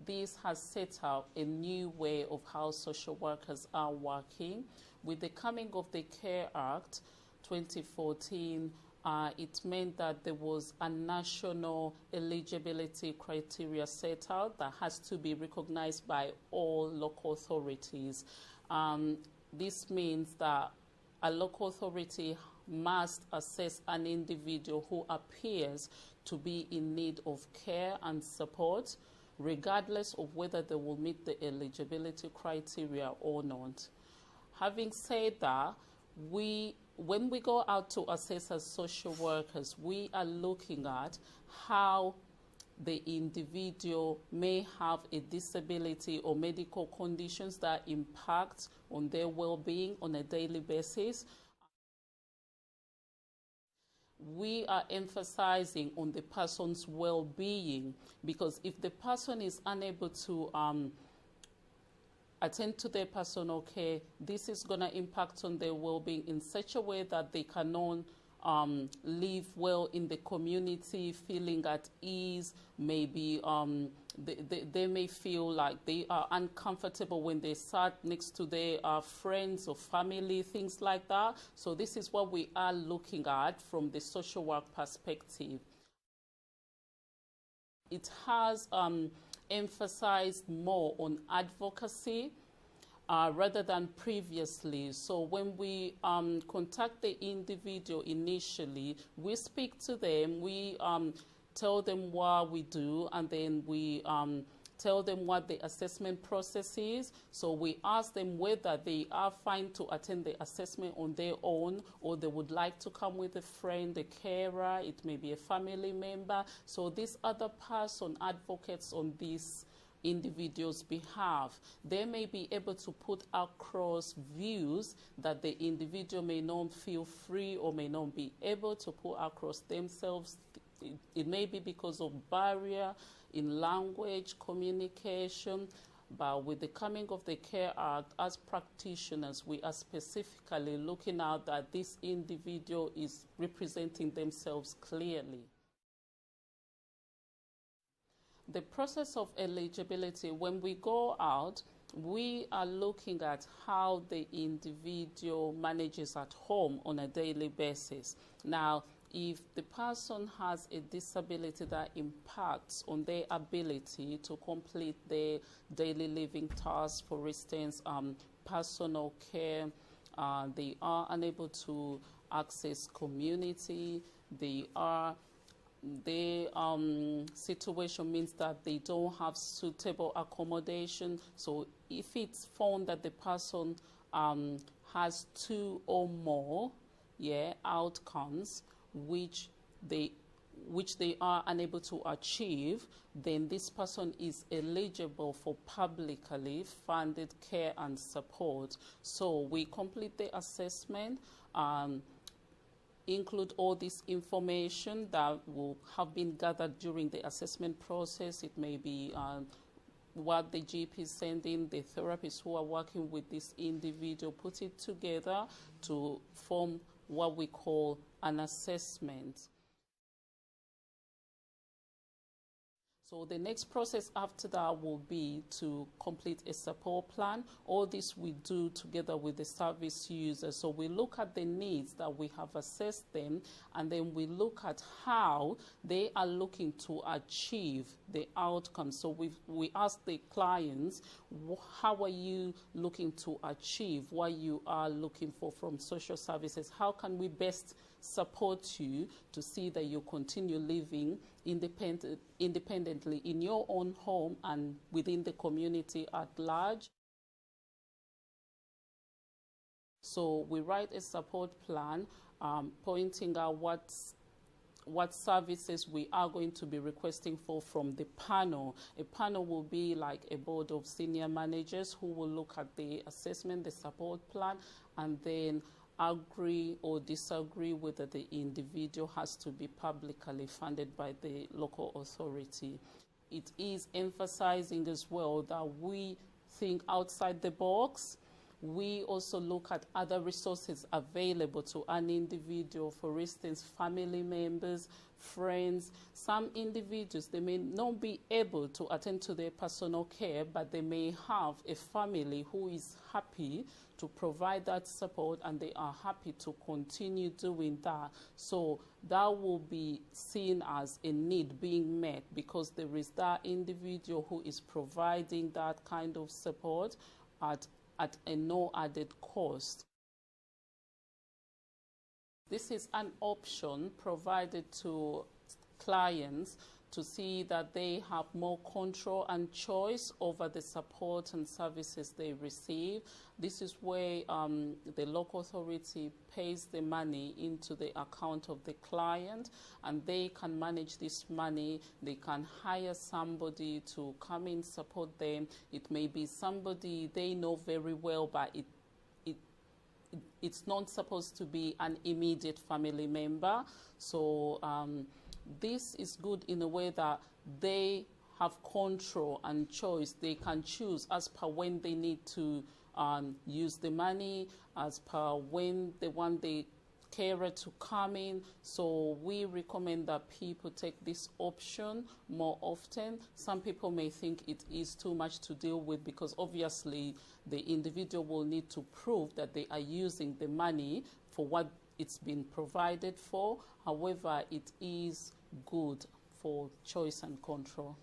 This has set up a new way of how social workers are working. With the coming of the Care Act 2014, it meant that there was a national eligibility criteria set out that has to be recognized by all local authorities. This means that a local authority must assess an individual who appears to be in need of care and support, regardless of whether they will meet the eligibility criteria or not. Having said that, when we go out to assess as social workers, we are looking at how the individual may have a disability or medical conditions that impact on their well-being on a daily basis. We are emphasizing on the person's well-being, because if the person is unable to attend to their personal care, this is going to impact on their well-being in such a way that they cannot live well in the community, feeling at ease. Maybe they may feel like they are uncomfortable when they sat next to their friends or family, things like that. So this is what we are looking at from the social work perspective. It has emphasized more on advocacy rather than previously. So when we contact the individual initially, we speak to them, we tell them what we do, and then we tell them what the assessment process is. So we ask them whether they are fine to attend the assessment on their own, or they would like to come with a friend, a carer, it may be a family member. So this other person advocates on these individual's behalf. They may be able to put across views that the individual may not feel free or may not be able to put across themselves. It may be because of barrier in language, communication. But with the coming of the Care Act, as practitioners, we are specifically looking out that this individual is representing themselves clearly. The process of eligibility, when we go out, we are looking at how the individual manages at home on a daily basis. Now, if the person has a disability that impacts on their ability to complete their daily living tasks, for instance, personal care, they are unable to access community, their situation means that they don't have suitable accommodation. So if it's found that the person has two or more outcomes which they are unable to achieve, then this person is eligible for publicly funded care and support. So we complete the assessment, include all this information that will have been gathered during the assessment process. It may be what the GP is sending, the therapists who are working with this individual, put it together to form what we call an assessment. So the next process after that will be to complete a support plan. All this we do together with the service user. So we look at the needs that we have assessed them, and then we look at how they are looking to achieve the outcome. So we ask the clients, how are you looking to achieve what you are looking for from social services? How can we best support you to see that you continue living independently in your own home and within the community at large? So we write a support plan pointing out what services we are going to be requesting for from the panel. A panel will be like a board of senior managers who will look at the assessment, the support plan, and then agree or disagree whether the individual has to be publicly funded by the local authority. It is emphasizing as well that we think outside the box. We also look at other resources available to an individual, for instance, family members, friends. Some individuals, they may not be able to attend to their personal care, but they may have a family who is happy to provide that support, and they are happy to continue doing that. So that will be seen as a need being met, because there is that individual who is providing that kind of support at a no added cost. This is an option provided to clients to see that they have more control and choice over the support and services they receive. This is where the local authority pays the money into the account of the client, and they can manage this money. They can hire somebody to come in, support them. It may be somebody they know very well, but it's not supposed to be an immediate family member. So this is good in a way that they have control and choice. They can choose as per when they need to use the money, as per when they want the carer to come in. So we recommend that people take this option more often. Some people may think it is too much to deal with, because obviously the individual will need to prove that they are using the money for what it's been provided for. However, it is good for choice and control.